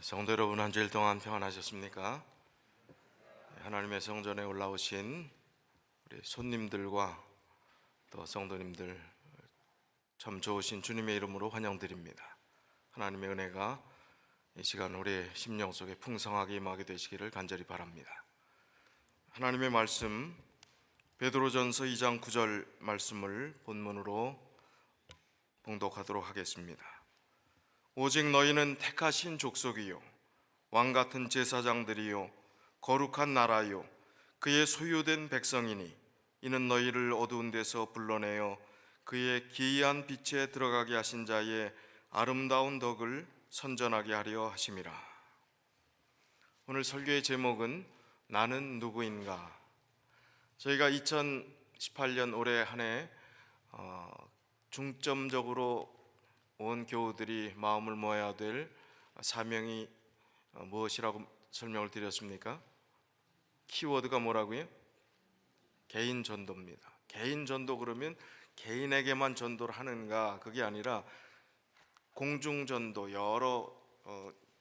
성도 여러분, 한 주일 동안 평안하셨습니까? 하나님의 성전에 올라오신 우리 손님들과 또 성도님들 참 좋으신 주님의 이름으로 환영드립니다. 하나님의 은혜가 이 시간 우리의 심령 속에 풍성하게 임하게 되시기를 간절히 바랍니다. 하나님의 말씀 베드로전서 2장 9절 말씀을 본문으로 봉독하도록 하겠습니다. 오직 너희는 택하신 족속이요 왕같은 제사장들이요 거룩한 나라요 그의 소유된 백성이니 이는 너희를 어두운 데서 불러내어 그의 기이한 빛에 들어가게 하신 자의 아름다운 덕을 선전하게 하려 하심이라. 오늘 설교의 제목은 나는 누구인가. 저희가 2018년 올해 한 해 중점적으로 온 교우들이 마음을 모아야 될 사명이 무엇이라고 설명을 드렸습니까? 키워드가 뭐라고요? 개인 전도입니다. 개인 전도 그러면 개인에게만 전도를 하는가? 그게 아니라 공중 전도, 여러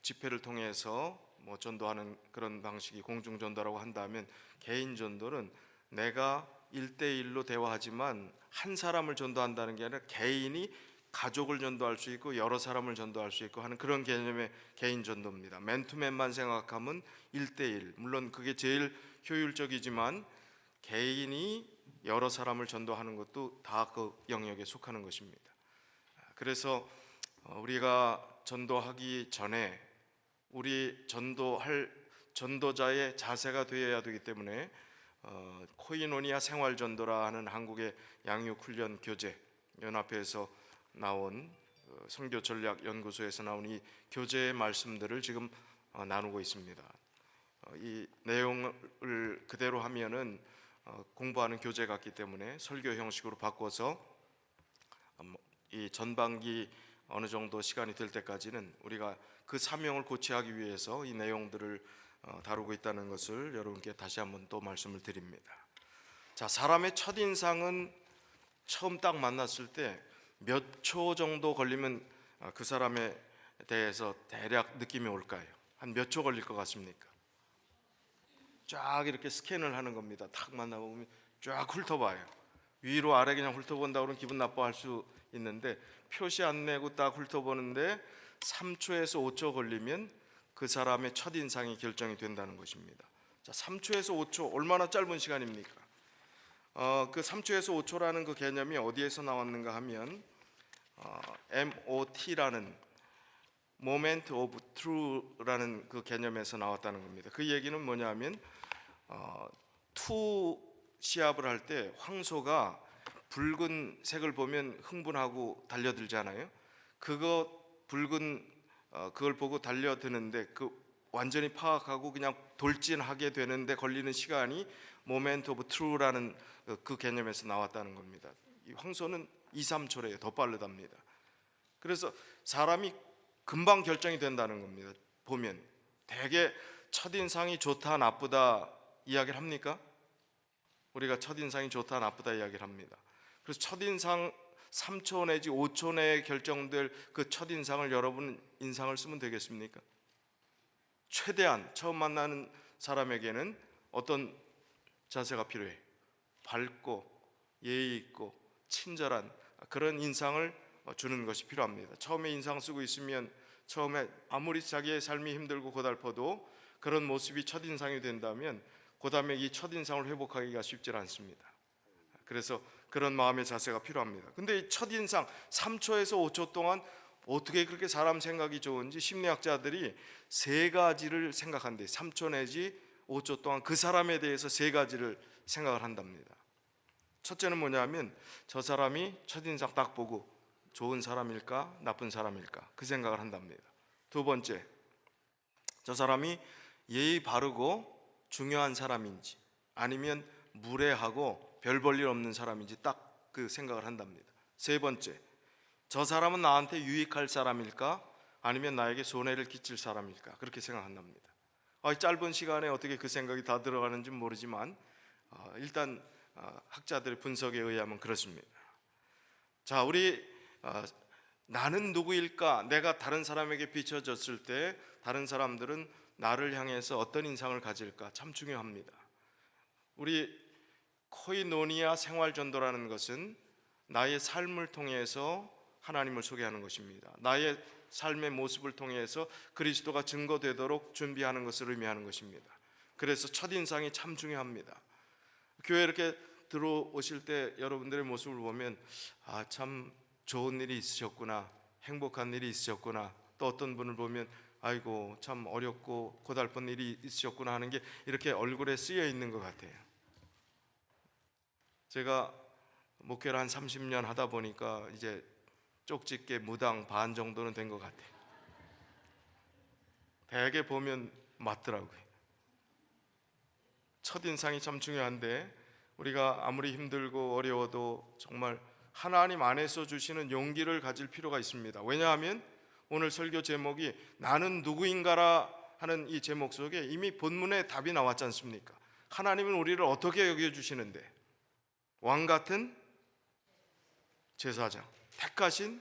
집회를 통해서 전도하는 그런 방식이 공중 전도라고 한다면, 개인 전도는 내가 1대1로 대화하지만 한 사람을 전도한다는 게 아니라 개인이 가족을 전도할 수 있고 여러 사람을 전도할 수 있고 하는 그런 개념의 개인 전도입니다. 맨투맨만 생각하면 1대1, 물론 그게 제일 효율적이지만 개인이 여러 사람을 전도하는 것도 다 그 영역에 속하는 것입니다. 그래서 우리가 전도하기 전에 우리 전도할 전도자의 자세가 되어야 되기 때문에 코이노니아 생활전도라 하는 한국의 양육훈련 교재 연합회에서 나온 선교전략연구소에서 나온 이 교재의 말씀들을 지금 나누고 있습니다. 이 내용을 그대로 하면은 공부하는 교재 같기 때문에 설교 형식으로 바꿔서 이 전반기 어느 정도 시간이 될 때까지는 우리가 그 사명을 고취하기 위해서 이 내용들을 다루고 있다는 것을 여러분께 다시 한번 또 말씀을 드립니다. 자, 사람의 첫인상은 처음 딱 만났을 때 몇 초 정도 걸리면 그 사람에 대해서 대략 느낌이 올까요? 한 몇 초 걸릴 것 같습니까? 쫙 이렇게 스캔을 하는 겁니다. 탁 만나보면 쫙 훑어봐요. 위로 아래 그냥 훑어본다 그러면 기분 나빠할 수 있는데, 표시 안 내고 딱 훑어보는데 3초에서 5초 걸리면 그 사람의 첫인상이 결정이 된다는 것입니다. 자, 3초에서 5초 얼마나 짧은 시간입니까? 그 3초에서 5초라는 그 개념이 어디에서 나왔는가 하면 MOT라는 Moment of Truth라는 그 개념에서 나왔다는 겁니다. 그 얘기는 뭐냐면 투 시합을 할 때 황소가 붉은 색을 보면 흥분하고 달려들잖아요. 그거 붉은 그걸 보고 달려드는데 그 완전히 파악하고 그냥 돌진하게 되는데 걸리는 시간이 Moment of Truth라는 그 개념에서 나왔다는 겁니다. 이 황소는 2, 3초래요. 더 빠르답니다. 그래서 사람이 금방 결정이 된다는 겁니다. 보면 대개 첫인상이 좋다 나쁘다 이야기를 합니까? 우리가 첫인상이 좋다 나쁘다 이야기를 합니다. 그래서 첫인상 3초 내지 5초 내에 결정될 그 첫인상을 여러분 인상을 쓰면 되겠습니까? 최대한 처음 만나는 사람에게는 어떤 자세가 필요해? 밝고 예의 있고 친절한 그런 인상을 주는 것이 필요합니다. 처음에 인상 쓰고 있으면 처음에 아무리 자기의 삶이 힘들고 고달퍼도 그런 모습이 첫인상이 된다면 그 다음에 이 첫인상을 회복하기가 쉽지 않습니다. 그래서 그런 마음의 자세가 필요합니다. 근데 이 첫인상 3초에서 5초 동안 어떻게 그렇게 사람 생각이 좋은지 심리학자들이 세 가지를 생각한대. 3초 내지 5초 동안 그 사람에 대해서 세 가지를 생각을 한답니다. 첫째는 뭐냐면 저 사람이 첫인상 딱 보고 좋은 사람일까 나쁜 사람일까 그 생각을 한답니다. 두 번째, 저 사람이 예의 바르고 중요한 사람인지 아니면 무례하고 별 볼 일 없는 사람인지 딱 그 생각을 한답니다. 세 번째, 저 사람은 나한테 유익할 사람일까 아니면 나에게 손해를 끼칠 사람일까 그렇게 생각한답니다. 짧은 시간에 어떻게 그 생각이 다 들어가는지 모르지만 일단 학자들의 분석에 의하면 그렇습니다. 자, 우리 나는 누구일까? 내가 다른 사람에게 비춰졌을 때 다른 사람들은 나를 향해서 어떤 인상을 가질까? 참 중요합니다. 우리 코이노니아 생활전도라는 것은 나의 삶을 통해서 하나님을 소개하는 것입니다. 나의 삶의 모습을 통해서 그리스도가 증거되도록 준비하는 것을 의미하는 것입니다. 그래서 첫인상이 참 중요합니다. 교회 이렇게 들어오실 때 여러분들의 모습을 보면 참 좋은 일이 있으셨구나, 행복한 일이 있으셨구나, 또 어떤 분을 보면 아이고 참 어렵고 고달픈 일이 있으셨구나 하는 게 이렇게 얼굴에 쓰여 있는 것 같아요. 제가 목회를 한 30년 하다 보니까 이제 쪽집게 무당 반 정도는 된 것 같아요. 대개 보면 맞더라고요. 첫인상이 참 중요한데 우리가 아무리 힘들고 어려워도 정말 하나님 안에서 주시는 용기를 가질 필요가 있습니다. 왜냐하면 오늘 설교 제목이 나는 누구인가라 하는 이 제목 속에 이미 본문에 답이 나왔지 않습니까? 하나님은 우리를 어떻게 여겨주시는데? 왕같은 제사장, 택하신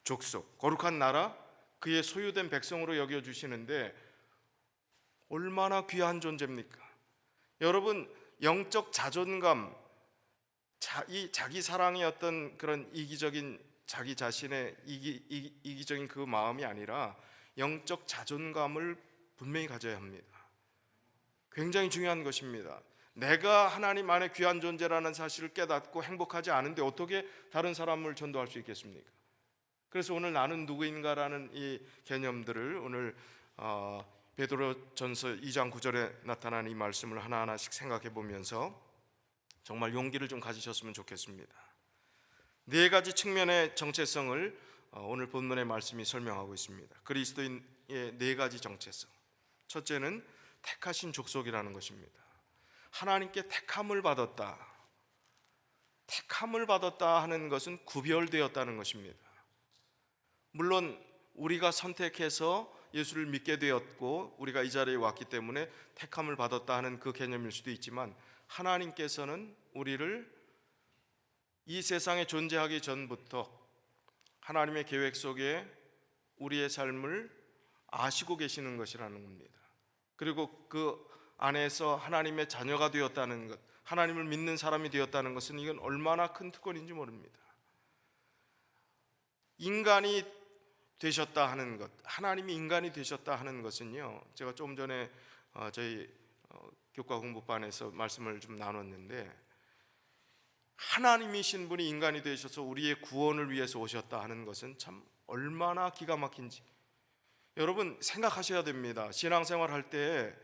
족속, 거룩한 나라, 그의 소유된 백성으로 여겨주시는데 얼마나 귀한 존재입니까? 여러분, 영적 자존감, 자기 사랑의 어떤 그런 이기적인 자기 자신의 이기적인 그 마음이 아니라 영적 자존감을 분명히 가져야 합니다. 굉장히 중요한 것입니다. 내가 하나님 안에 귀한 존재라는 사실을 깨닫고 행복하지 않은데 어떻게 다른 사람을 전도할 수 있겠습니까? 그래서 오늘 나는 누구인가라는 이 개념들을 오늘 베드로전서 2장 9절에 나타난 이 말씀을 하나하나씩 생각해 보면서 정말 용기를 좀 가지셨으면 좋겠습니다. 네 가지 측면의 정체성을 오늘 본문의 말씀이 설명하고 있습니다. 그리스도인의 네 가지 정체성. 첫째는 택하신 족속이라는 것입니다. 하나님께 택함을 받았다. 택함을 받았다 하는 것은 구별되었다는 것입니다. 물론 우리가 선택해서 예수를 믿게 되었고 우리가 이 자리에 왔기 때문에 택함을 받았다 하는 그 개념일 수도 있지만 하나님께서는 우리를 이 세상에 존재하기 전부터 하나님의 계획 속에 우리의 삶을 아시고 계시는 것이라는 겁니다. 그리고 그 안에서 하나님의 자녀가 되었다는 것, 하나님을 믿는 사람이 되었다는 것은 이건 얼마나 큰 특권인지 모릅니다. 인간이 되셨다 하는 것, 하나님이 인간이 되셨다 하는 것은요, 제가 조금 전에 저희 교과 공부반에서 말씀을 좀 나눴는데 하나님이신 분이 인간이 되셔서 우리의 구원을 위해서 오셨다 하는 것은 참 얼마나 기가 막힌지 여러분 생각하셔야 됩니다. 신앙생활 할 때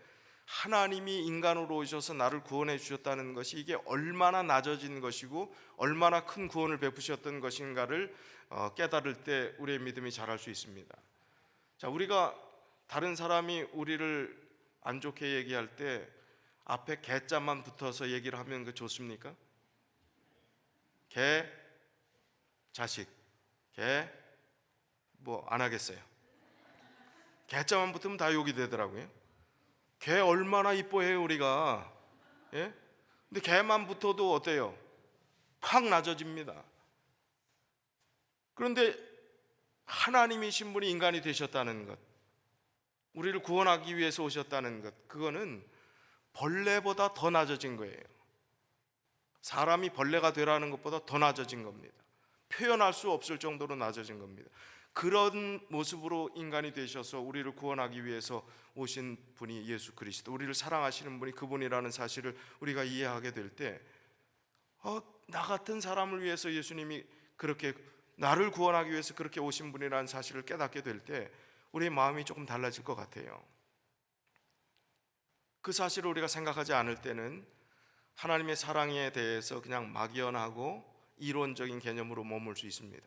하나님이 인간으로 오셔서 나를 구원해 주셨다는 것이 이게 얼마나 낮아진 것이고 얼마나 큰 구원을 베푸셨던 것인가를 깨달을 때 우리의 믿음이 자랄 수 있습니다. 자, 우리가 다른 사람이 우리를 안 좋게 얘기할 때 앞에 개자만 붙어서 얘기를 하면 그 좋습니까? 개, 자식, 개, 뭐 안 하겠어요. 개자만 붙으면 다 욕이 되더라고요. 개 얼마나 이뻐해요 우리가. 예? 근데 개만 붙어도 어때요? 확 낮아집니다. 그런데 하나님이신 분이 인간이 되셨다는 것, 우리를 구원하기 위해서 오셨다는 것, 그거는 벌레보다 더 낮아진 거예요. 사람이 벌레가 되라는 것보다 더 낮아진 겁니다. 표현할 수 없을 정도로 낮아진 겁니다. 그런 모습으로 인간이 되셔서 우리를 구원하기 위해서 오신 분이 예수 그리스도, 우리를 사랑하시는 분이 그분이라는 사실을 우리가 이해하게 될 때 나 같은 사람을 위해서 예수님이 그렇게 나를 구원하기 위해서 그렇게 오신 분이라는 사실을 깨닫게 될 때 우리의 마음이 조금 달라질 것 같아요. 그 사실을 우리가 생각하지 않을 때는 하나님의 사랑에 대해서 그냥 막연하고 이론적인 개념으로 머물 수 있습니다.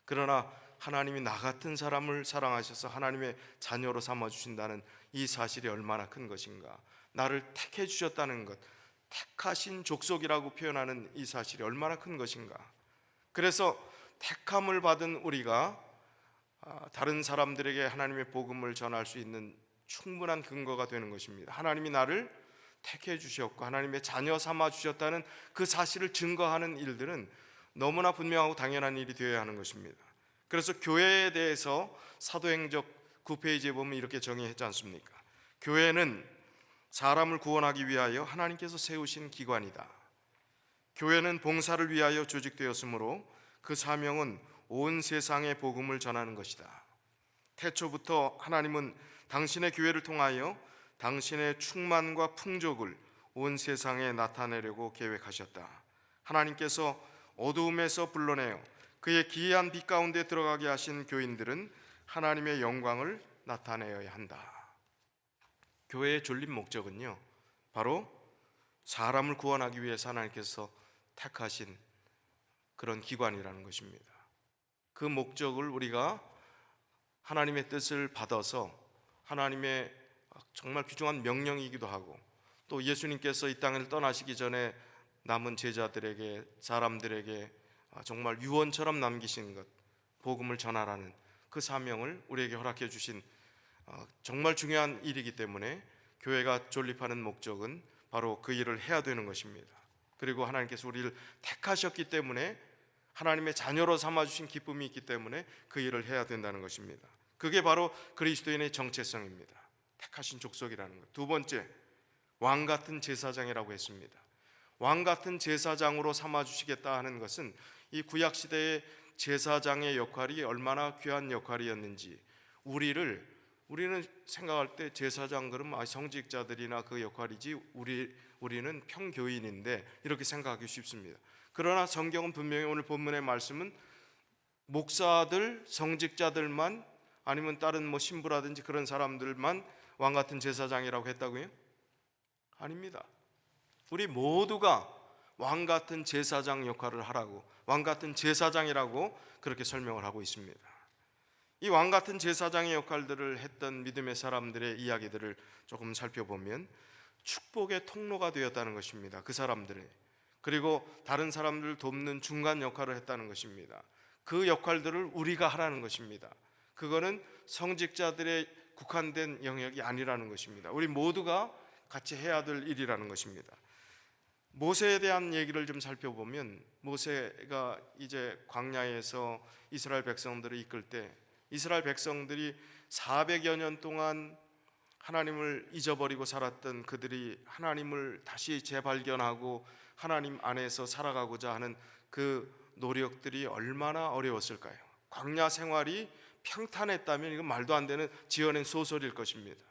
그러나 하나님이 나 같은 사람을 사랑하셔서 하나님의 자녀로 삼아주신다는 이 사실이 얼마나 큰 것인가, 나를 택해 주셨다는 것, 택하신 족속이라고 표현하는 이 사실이 얼마나 큰 것인가. 그래서 택함을 받은 우리가 다른 사람들에게 하나님의 복음을 전할 수 있는 충분한 근거가 되는 것입니다. 하나님이 나를 택해 주셨고 하나님의 자녀 삼아 주셨다는 그 사실을 증거하는 일들은 너무나 분명하고 당연한 일이 되어야 하는 것입니다. 그래서 교회에 대해서 사도행적 9페이지에 보면 이렇게 정의했지 않습니까? 교회는 사람을 구원하기 위하여 하나님께서 세우신 기관이다. 교회는 봉사를 위하여 조직되었으므로 그 사명은 온 세상에 복음을 전하는 것이다. 태초부터 하나님은 당신의 교회를 통하여 당신의 충만과 풍족을 온 세상에 나타내려고 계획하셨다. 하나님께서 어두움에서 불러내어 그의 기이한 빛 가운데 들어가게 하신 교인들은 하나님의 영광을 나타내어야 한다. 교회의 존립 목적은요, 바로 사람을 구원하기 위해서 하나님께서 택하신 그런 기관이라는 것입니다. 그 목적을 우리가 하나님의 뜻을 받아서 하나님의 정말 귀중한 명령이기도 하고, 또 예수님께서 이 땅을 떠나시기 전에 남은 제자들에게, 사람들에게 정말 유언처럼 남기신 것, 복음을 전하라는 그 사명을 우리에게 허락해 주신 정말 중요한 일이기 때문에 교회가 존립하는 목적은 바로 그 일을 해야 되는 것입니다. 그리고 하나님께서 우리를 택하셨기 때문에, 하나님의 자녀로 삼아주신 기쁨이 있기 때문에 그 일을 해야 된다는 것입니다. 그게 바로 그리스도인의 정체성입니다. 택하신 족속이라는 것. 두 번째, 왕 같은 제사장이라고 했습니다. 왕 같은 제사장으로 삼아주시겠다 하는 것은 이 구약시대의 제사장의 역할이 얼마나 귀한 역할이었는지, 우리는 생각할 때 제사장 그러면 성직자들이나 그 역할이지 우리는 평교인인데 이렇게 생각하기 쉽습니다. 그러나 성경은 분명히 오늘 본문의 말씀은 목사들, 성직자들만, 아니면 다른 신부라든지 그런 사람들만 왕 같은 제사장이라고 했다고요? 아닙니다. 우리 모두가 왕 같은 제사장 역할을 하라고, 왕 같은 제사장이라고 그렇게 설명을 하고 있습니다. 이 왕 같은 제사장의 역할들을 했던 믿음의 사람들의 이야기들을 조금 살펴보면 축복의 통로가 되었다는 것입니다. 그 사람들의, 그리고 다른 사람들을 돕는 중간 역할을 했다는 것입니다. 그 역할들을 우리가 하라는 것입니다. 그거는 성직자들의 국한된 영역이 아니라는 것입니다. 우리 모두가 같이 해야 될 일이라는 것입니다. 모세에 대한 얘기를 좀 살펴보면, 모세가 이제 광야에서 이스라엘 백성들을 이끌 때, 이스라엘 백성들이 400여 년 동안 하나님을 잊어버리고 살았던 그들이 하나님을 다시 재발견하고 하나님 안에서 살아가고자 하는 그 노력들이 얼마나 어려웠을까요? 광야 생활이 평탄했다면 이건 말도 안 되는 지어낸 소설일 것입니다.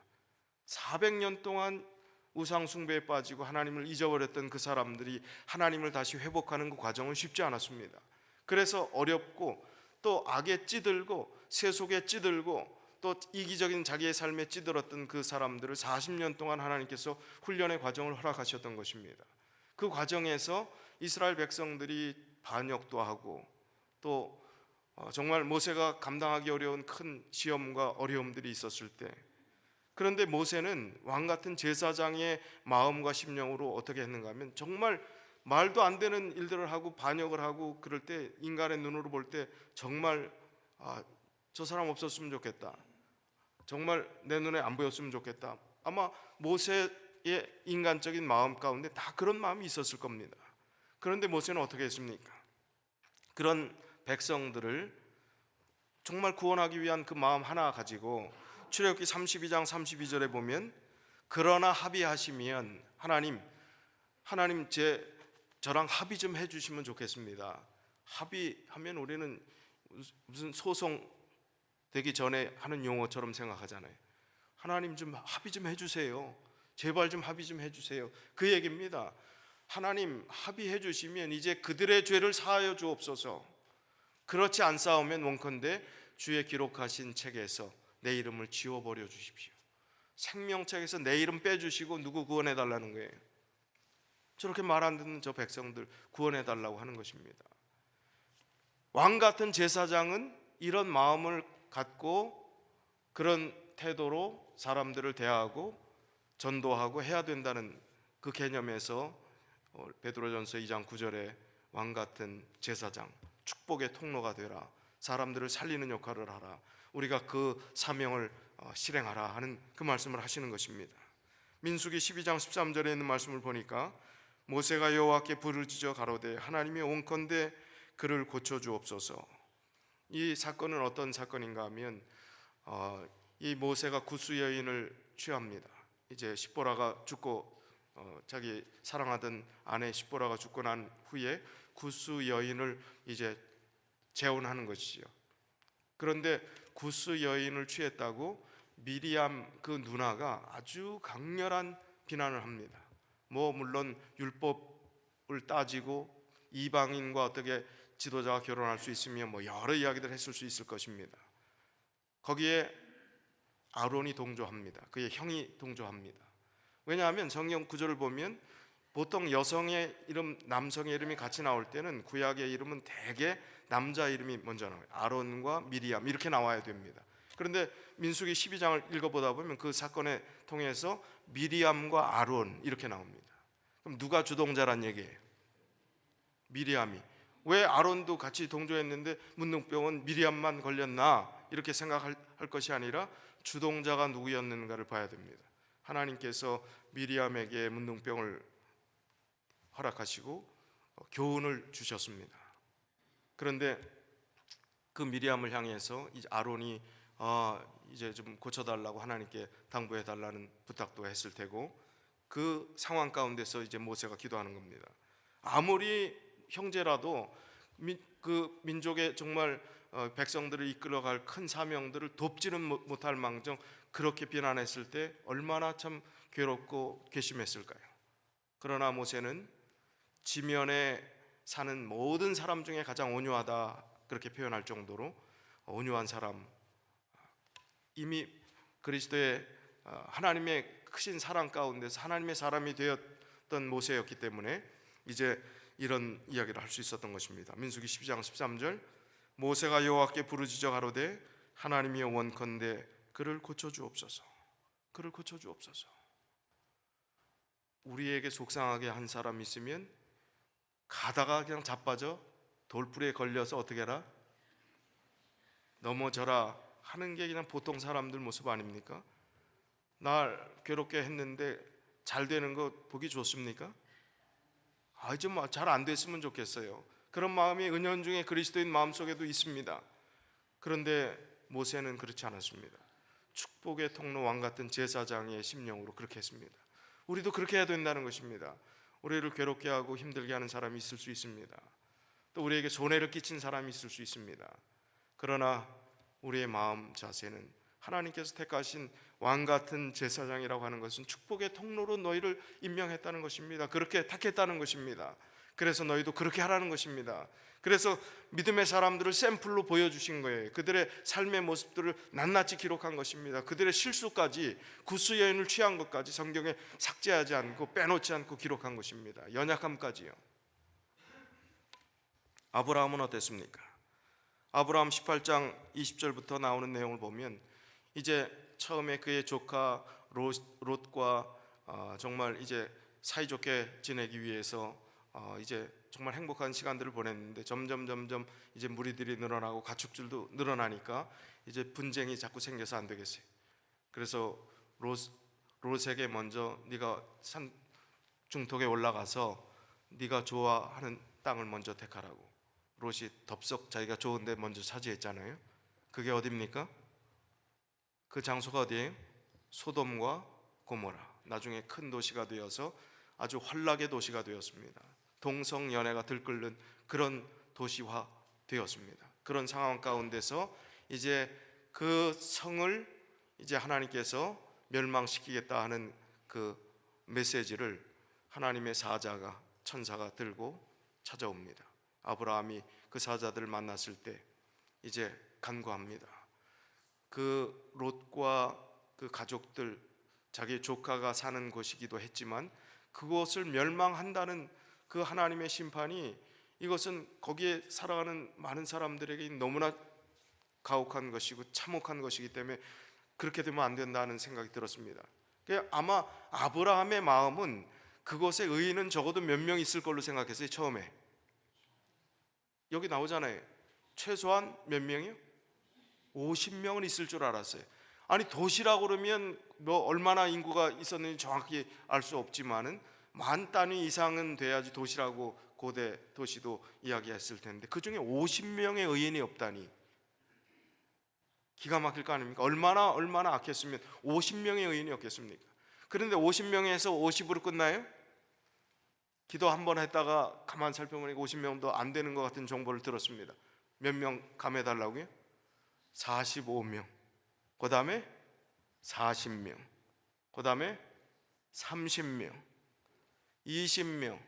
400년 동안 우상 숭배에 빠지고 하나님을 잊어버렸던 그 사람들이 하나님을 다시 회복하는 그 과정은 쉽지 않았습니다. 그래서 어렵고, 또 악에 찌들고 세속에 찌들고 또 이기적인 자기의 삶에 찌들었던 그 사람들을 40년 동안 하나님께서 훈련의 과정을 허락하셨던 것입니다. 그 과정에서 이스라엘 백성들이 반역도 하고, 또 정말 모세가 감당하기 어려운 큰 시험과 어려움들이 있었을 때, 그런데 모세는 왕 같은 제사장의 마음과 심령으로 어떻게 했는가 하면, 정말 말도 안 되는 일들을 하고 반역을 하고 그럴 때 인간의 눈으로 볼 때 정말 저 사람 없었으면 좋겠다, 정말 내 눈에 안 보였으면 좋겠다, 아마 모세의 인간적인 마음 가운데 다 그런 마음이 있었을 겁니다. 그런데 모세는 어떻게 했습니까? 그런 백성들을 정말 구원하기 위한 그 마음 하나 가지고 출애굽기 32장 32절에 보면, 그러나 합의하시면 하나님 저랑 합의 좀 해주시면 좋겠습니다. 합의하면 우리는 무슨 소송 되기 전에 하는 용어처럼 생각하잖아요. 하나님 좀 합의 좀 해주세요, 제발 좀 합의 좀 해주세요, 그 얘기입니다. 하나님 합의해 주시면 이제 그들의 죄를 사하여 주옵소서. 그렇지 않사오면 원컨대 주의 기록하신 책에서 내 이름을 지워버려 주십시오. 생명책에서 내 이름 빼주시고 누구 구원해 달라는 거예요? 저렇게 말 안 듣는 저 백성들 구원해 달라고 하는 것입니다. 왕 같은 제사장은 이런 마음을 갖고 그런 태도로 사람들을 대하고 전도하고 해야 된다는 그 개념에서 베드로전서 2장 9절에 왕 같은 제사장, 축복의 통로가 되라, 사람들을 살리는 역할을 하라, 우리가 그 사명을 실행하라 하는 그 말씀을 하시는 것입니다. 민수기 12장 13절에 있는 말씀을 보니까, 모세가 여호와께 부르짖어 가로되 하나님이 원컨대 그를 고쳐 주옵소서. 이 사건은 어떤 사건인가 하면 이 모세가 구스 여인을 취합니다. 이제 십보라가 죽고 자기 사랑하던 아내 십보라가 죽고 난 후에 구스 여인을 이제 재혼하는 것이지요. 그런데 구스 여인을 취했다고 미리암 그 누나가 아주 강렬한 비난을 합니다. 물론 율법을 따지고 이방인과 어떻게 지도자가 결혼할 수 있으며 여러 이야기들 했을 수 있을 것입니다. 거기에 아론이 동조합니다. 그의 형이 동조합니다. 왜냐하면 성경 구절을 보면 보통 여성의 이름, 남성의 이름이 같이 나올 때는 구약의 이름은 대개 남자 이름이 먼저 나와요. 아론과 미리암 이렇게 나와야 됩니다. 그런데 민수기 12장을 읽어보다 보면 그 사건에 통해서 미리암과 아론 이렇게 나옵니다. 그럼 누가 주동자란 얘기예요? 미리암이. 왜 아론도 같이 동조했는데 문둥병은 미리암만 걸렸나 이렇게 생각할 것이 아니라 주동자가 누구였는가를 봐야 됩니다. 하나님께서 미리암에게 문둥병을 허락하시고 교훈을 주셨습니다. 그런데 그 미리암을 향해서 이제 아론이 이제 좀 고쳐달라고 하나님께 당부해달라는 부탁도 했을 테고, 그 상황 가운데서 이제 모세가 기도하는 겁니다. 아무리 형제라도 그 민족의 정말 백성들을 이끌어갈 큰 사명들을 돕지는 못할 망정 그렇게 비난했을 때 얼마나 참 괴롭고 괘씸했을까요? 그러나 모세는 지면에 사는 모든 사람 중에 가장 온유하다 그렇게 표현할 정도로 온유한 사람, 이미 그리스도의 하나님의 크신 사랑 가운데서 하나님의 사람이 되었던 모세였기 때문에 이제 이런 이야기를 할 수 있었던 것입니다. 민수기 12장 13절, 모세가 여호와께 부르짖어 가로되 하나님이여 원컨대 그를 고쳐주옵소서. 그를 고쳐주옵소서. 우리에게 속상하게 한 사람 있으면 가다가 그냥 자빠져 돌불에 걸려서 어떻게 해라? 넘어져라 하는 게 그냥 보통 사람들 모습 아닙니까? 날 괴롭게 했는데 잘 되는 거 보기 좋습니까? 좀 잘 안 됐으면 좋겠어요. 그런 마음이 은연중에 그리스도인 마음속에도 있습니다. 그런데 모세는 그렇지 않았습니다. 축복의 통로 왕 같은 제사장의 심령으로 그렇게 했습니다. 우리도 그렇게 해야 된다는 것입니다. 우리를 괴롭게 하고 힘들게 하는 사람이 있을 수 있습니다. 또 우리에게 손해를 끼친 사람이 있을 수 있습니다. 그러나 우리의 마음 자세는 하나님께서 택하신 왕 같은 제사장이라고 하는 것은 축복의 통로로 너희를 임명했다는 것입니다. 그렇게 택했다는 것입니다. 그래서 너희도 그렇게 하라는 것입니다. 그래서 믿음의 사람들을 샘플로 보여주신 거예요. 그들의 삶의 모습들을 낱낱이 기록한 것입니다. 그들의 실수까지, 구스 여인을 취한 것까지 성경에 삭제하지 않고 빼놓지 않고 기록한 것입니다. 연약함까지요. 아브라함은 어땠습니까? 아브라함 18장 20절부터 나오는 내용을 보면 이제 처음에 그의 조카 롯과 정말 이제 사이좋게 지내기 위해서 이제 정말 행복한 시간들을 보냈는데 점점 이제 무리들이 늘어나고 가축들도 늘어나니까 이제 분쟁이 자꾸 생겨서 안 되겠어요. 그래서 롯에게 먼저 네가 산 중턱에 올라가서 네가 좋아하는 땅을 먼저 택하라고. 롯이 덥석 자기가 좋은데 먼저 차지했잖아요. 그게 어디입니까? 그 장소가 어디예요? 소돔과 고모라. 나중에 큰 도시가 되어서 아주 환락의 도시가 되었습니다. 동성연애가 들끓는 그런 도시화 되었습니다. 그런 상황 가운데서 이제 그 성을 이제 하나님께서 멸망시키겠다 하는 그 메시지를 하나님의 사자가, 천사가 들고 찾아옵니다. 아브라함이 그 사자들을 만났을 때 이제 간구합니다. 그 롯과 그 가족들, 자기 조카가 사는 곳이기도 했지만 그곳을 멸망한다는 그 하나님의 심판이, 이것은 거기에 살아가는 많은 사람들에게 너무나 가혹한 것이고 참혹한 것이기 때문에 그렇게 되면 안 된다는 생각이 들었습니다. 아마 아브라함의 마음은 그곳에 의인은 적어도 몇 명 있을 걸로 생각했어요. 처음에 여기 나오잖아요. 최소한 몇 명이요? 50명은 있을 줄 알았어요. 아니 도시라고 그러면 뭐 얼마나 인구가 있었는지 정확히 알 수 없지만은 만 단위 이상은 돼야지 도시라고 고대 도시도 이야기했을 텐데 그 중에 50명의 의인이 없다니 기가 막힐 거 아닙니까? 얼마나 악했으면 50명의 의인이 없겠습니까? 그런데 50명에서 50으로 끝나요? 기도 한 번 했다가 가만 살펴보니까 50명도 안 되는 것 같은 정보를 들었습니다. 몇 명 감해달라고요? 45명. 그 다음에 40명. 그 다음에 30명. 20명.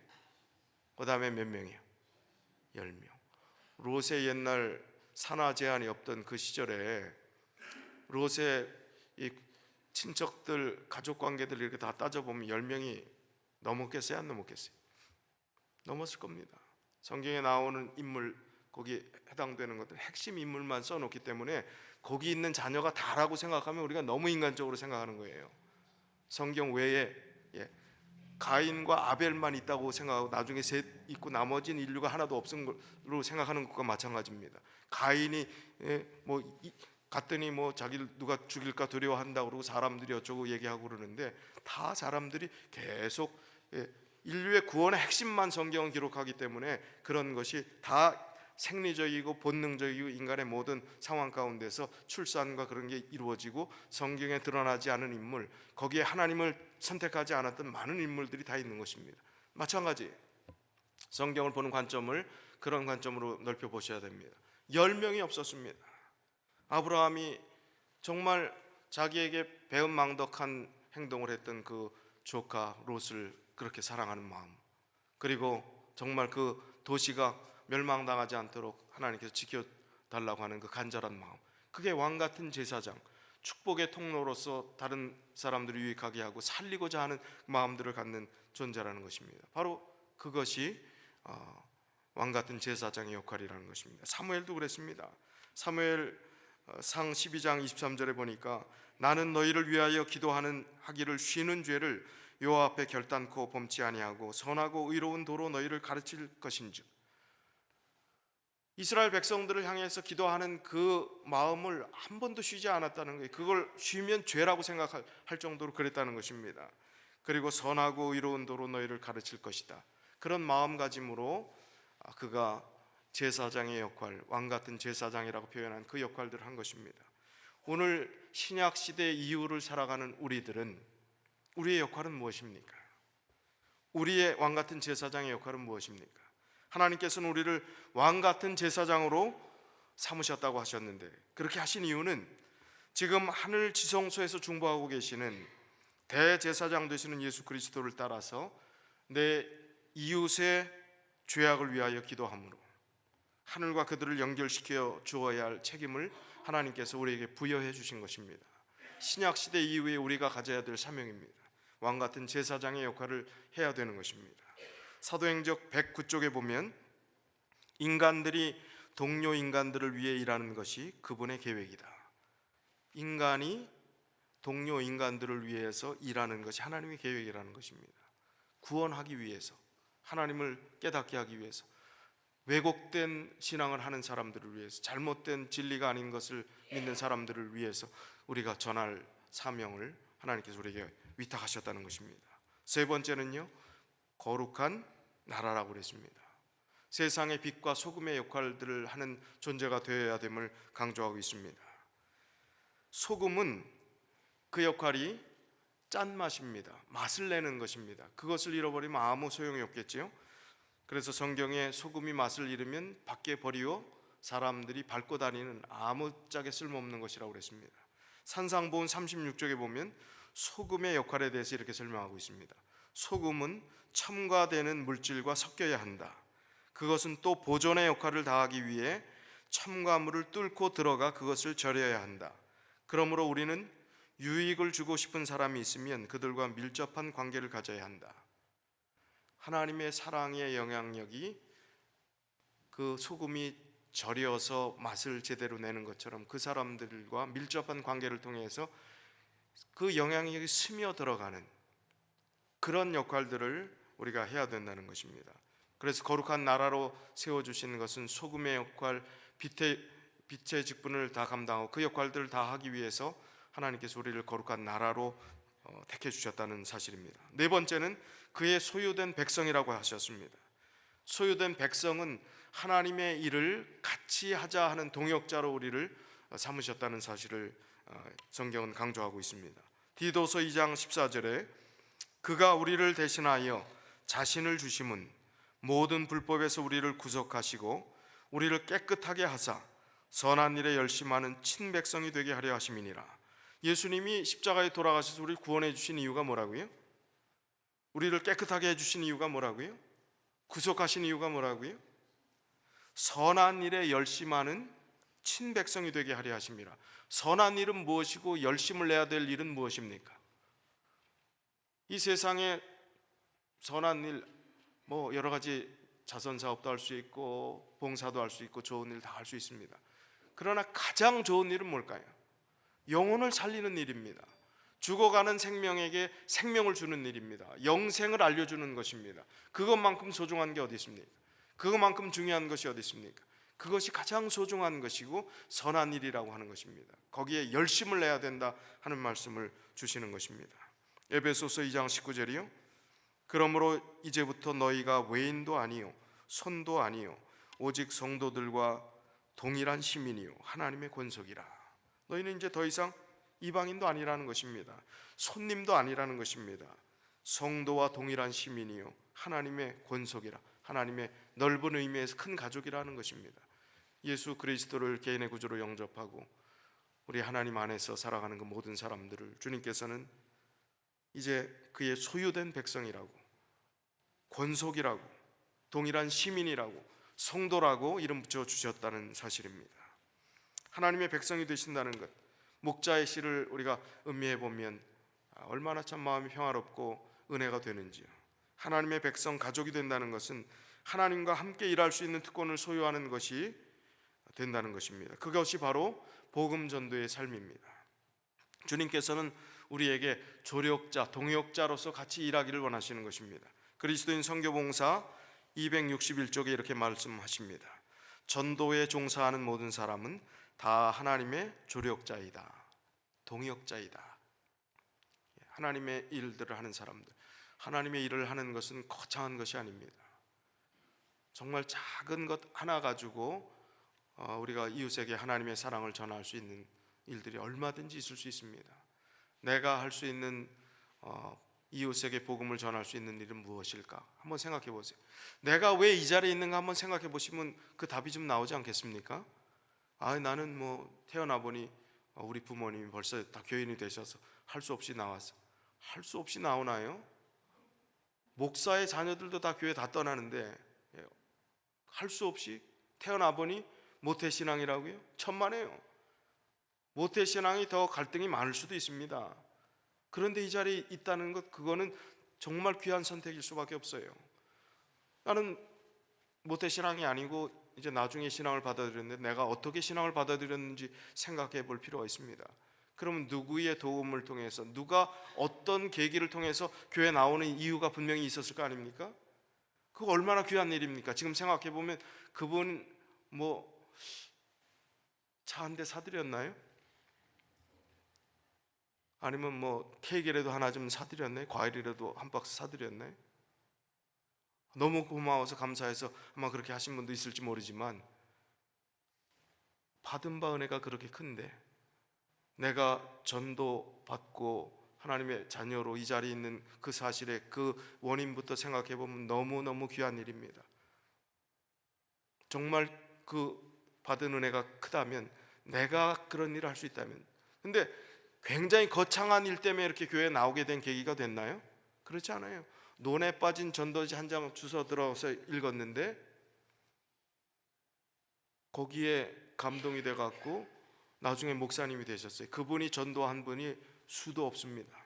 그 다음에 몇 명이요? 10명. 롯의 옛날 산하 제한이 없던 그 시절에 롯의 이 친척들, 가족 관계들 이렇게 다 따져보면 10명이 넘었겠어요? 안 넘었겠어요? 넘었을 겁니다. 성경에 나오는 인물, 거기에 해당되는 것들 핵심 인물만 써놓기 때문에 거기 있는 자녀가 다라고 생각하면 우리가 너무 인간적으로 생각하는 거예요. 성경 외에 가인과 아벨만 있다고 생각하고 나중에 셋 있고 나머지는 인류가 하나도 없은 걸로 생각하는 것과 마찬가지입니다. 가인이 갔더니 자기를 누가 죽일까 두려워한다고 그러고 사람들이 어쩌고 얘기하고 그러는데 다 사람들이 계속 인류의 구원의 핵심만 성경은 기록하기 때문에 그런 것이 다 생리적이고 본능적이고 인간의 모든 상황 가운데서 출산과 그런 게 이루어지고 성경에 드러나지 않은 인물, 거기에 하나님을 선택하지 않았던 많은 인물들이 다 있는 것입니다. 마찬가지 성경을 보는 관점을 그런 관점으로 넓혀 보셔야 됩니다. 10명이 없었습니다. 아브라함이 정말 자기에게 배은망덕한 행동을 했던 그 조카 롯을 그렇게 사랑하는 마음, 그리고 정말 그 도시가 멸망당하지 않도록 하나님께서 지켜달라고 하는 그 간절한 마음, 그게 왕같은 제사장, 축복의 통로로서 다른 사람들을 유익하게 하고 살리고자 하는 마음들을 갖는 존재라는 것입니다. 바로 그것이 왕같은 제사장의 역할이라는 것입니다. 사무엘도 그랬습니다. 사무엘 상 12장 23절에 보니까 나는 너희를 위하여 하기를 쉬는 죄를 여호와 앞에 결단코 범치 아니하고 선하고 의로운 도로 너희를 가르칠 것인즉, 이스라엘 백성들을 향해서 기도하는 그 마음을 한 번도 쉬지 않았다는 거예요. 그걸 쉬면 죄라고 생각할 정도로 그랬다는 것입니다. 그리고 선하고 의로운 도로 너희를 가르칠 것이다. 그런 마음가짐으로 그가 제사장의 역할, 왕같은 제사장이라고 표현한 그 역할들을 한 것입니다. 오늘 신약 시대 이후를 살아가는 우리들은 우리의 역할은 무엇입니까? 우리의 왕같은 제사장의 역할은 무엇입니까? 하나님께서는 우리를 왕같은 제사장으로 삼으셨다고 하셨는데, 그렇게 하신 이유는 지금 하늘 지성소에서 중보하고 계시는 대제사장 되시는 예수 그리스도를 따라서 내 이웃의 죄악을 위하여 기도함으로 하늘과 그들을 연결시켜 주어야 할 책임을 하나님께서 우리에게 부여해 주신 것입니다. 신약 시대 이후에 우리가 가져야 될 사명입니다. 왕같은 제사장의 역할을 해야 되는 것입니다. 사도행적 109쪽에 보면 인간들이 동료 인간들을 위해 일하는 것이 그분의 계획이다. 인간이 동료 인간들을 위해서 일하는 것이 하나님의 계획이라는 것입니다. 구원하기 위해서, 하나님을 깨닫게 하기 위해서, 왜곡된 신앙을 하는 사람들을 위해서, 잘못된 진리가 아닌 것을 믿는 사람들을 위해서 우리가 전할 사명을 하나님께서 우리에게 위탁하셨다는 것입니다. 세 번째는요, 거룩한 나라라고 그랬습니다. 세상의 빛과 소금의 역할들을 하는 존재가 되어야 됨을 강조하고 있습니다. 소금은 그 역할이 짠맛입니다. 맛을 내는 것입니다. 그것을 잃어버리면 아무 소용이 없겠지요. 그래서 성경에 소금이 맛을 잃으면 밖에 버리고 사람들이 밟고 다니는 아무짝에 쓸모없는 것이라고 그랬습니다. 산상보훈 36쪽에 보면 소금의 역할에 대해서 이렇게 설명하고 있습니다. 소금은 첨가되는 물질과 섞여야 한다. 그것은 또 보존의 역할을 다하기 위해 첨가물을 뚫고 들어가 그것을 절여야 한다. 그러므로 우리는 유익을 주고 싶은 사람이 있으면 그들과 밀접한 관계를 가져야 한다. 하나님의 사랑의 영향력이 그 소금이 절여서 맛을 제대로 내는 것처럼 그 사람들과 밀접한 관계를 통해서 그 영향력이 스며들어가는 그런 역할들을 우리가 해야 된다는 것입니다. 그래서 거룩한 나라로 세워주시는 것은 소금의 역할, 빛의 직분을 다 감당하고 그 역할들을 다 하기 위해서 하나님께서 우리를 거룩한 나라로 택해 주셨다는 사실입니다. 네 번째는 그의 소유된 백성이라고 하셨습니다. 소유된 백성은 하나님의 일을 같이 하자 하는 동역자로 우리를 삼으셨다는 사실을 성경은 강조하고 있습니다. 디도서 2장 14절에 그가 우리를 대신하여 자신을 주심은 모든 불법에서 우리를 구속하시고 우리를 깨끗하게 하사 선한 일에 열심하는 친백성이 되게 하려 하심이니라. 예수님이 십자가에 돌아가셔서 우리를 구원해 주신 이유가 뭐라고요? 우리를 깨끗하게 해주신 이유가 뭐라고요? 구속하신 이유가 뭐라고요? 선한 일에 열심하는 친백성이 되게 하려 하심이라. 선한 일은 무엇이고 열심을 내야 될 일은 무엇입니까? 이 세상에 선한 일, 여러 가지 자선 사업도 할 수 있고 봉사도 할 수 있고 좋은 일 다 할 수 있습니다. 그러나 가장 좋은 일은 뭘까요? 영혼을 살리는 일입니다. 죽어가는 생명에게 생명을 주는 일입니다. 영생을 알려주는 것입니다. 그것만큼 소중한 게 어디 있습니까? 그것만큼 중요한 것이 어디 있습니까? 그것이 가장 소중한 것이고 선한 일이라고 하는 것입니다. 거기에 열심을 내야 된다 하는 말씀을 주시는 것입니다. 에베소서 2장 19절이요. 그러므로 이제부터 너희가 외인도 아니요 손도 아니요 오직 성도들과 동일한 시민이요 하나님의 권속이라. 너희는 이제 더 이상 이방인도 아니라는 것입니다. 손님도 아니라는 것입니다. 성도와 동일한 시민이요 하나님의 권속이라. 하나님의 넓은 의미에서 큰 가족이라는 것입니다. 예수 그리스도를 개인의 구주로 영접하고 우리 하나님 안에서 살아가는 그 모든 사람들을 주님께서는 이제 그의 소유된 백성이라고, 권속이라고, 동일한 시민이라고, 성도라고 이름 붙여 주셨다는 사실입니다. 하나님의 백성이 되신다는 것, 목자의 씨를 우리가 음미해 보면 얼마나 참 마음이 평화롭고 은혜가 되는지요. 하나님의 백성 가족이 된다는 것은 하나님과 함께 일할 수 있는 특권을 소유하는 것이 된다는 것입니다. 그것이 바로 복음 전도의 삶입니다. 주님께서는 우리에게 조력자, 동역자로서 같이 일하기를 원하시는 것입니다. 그리스도인 선교봉사 261쪽에 이렇게 말씀하십니다. 전도에 종사하는 모든 사람은 다 하나님의 조력자이다, 동역자이다. 하나님의 일들을 하는 사람들, 하나님의 일을 하는 것은 거창한 것이 아닙니다. 정말 작은 것 하나 가지고 우리가 이웃에게 하나님의 사랑을 전할 수 있는 일들이 얼마든지 있을 수 있습니다. 내가 할 수 있는 이웃에게 복음을 전할 수 있는 일은 무엇일까? 한번 생각해 보세요. 내가 왜 이 자리에 있는가 한번 생각해 보시면 그 답이 좀 나오지 않겠습니까? 나는 태어나 보니 우리 부모님이 벌써 다 교인이 되셔서 할 수 없이 나왔어. 할 수 없이 나오나요? 목사의 자녀들도 다 교회 다 떠나는데 할 수 없이 태어나 보니 모태신앙이라고요? 천만에요. 모태신앙이 더 갈등이 많을 수도 있습니다. 그런데 이 자리에 있다는 것, 그거는 정말 귀한 선택일 수밖에 없어요. 나는 모태신앙이 아니고 이제 나중에 신앙을 받아들였는데 내가 어떻게 신앙을 받아들였는지 생각해 볼 필요가 있습니다. 그러면 누구의 도움을 통해서, 누가 어떤 계기를 통해서 교회에 나오는 이유가 분명히 있었을 거 아닙니까? 그거 얼마나 귀한 일입니까? 지금 생각해 보면 그분 차 한 대 사드렸나요? 아니면 케이크라도 하나 좀 사드렸나요? 과일이라도 한 박스 사드렸나요? 너무 고마워서 감사해서 아마 그렇게 하신 분도 있을지 모르지만 받은 바 은혜가 그렇게 큰데 내가 전도 받고 하나님의 자녀로 이 자리에 있는 그 사실의 그 원인부터 생각해 보면 너무너무 귀한 일입니다. 정말 그 받은 은혜가 크다면, 내가 그런 일을 할 수 있다면. 근데 굉장히 거창한 일 때문에 이렇게 교회에 나오게 된 계기가 됐나요? 그렇지 않아요. 논에 빠진 전도지 한 장 주워 들어서 읽었는데 거기에 감동이 돼갖고 나중에 목사님이 되셨어요. 그분이 전도한 분이 수도 없습니다.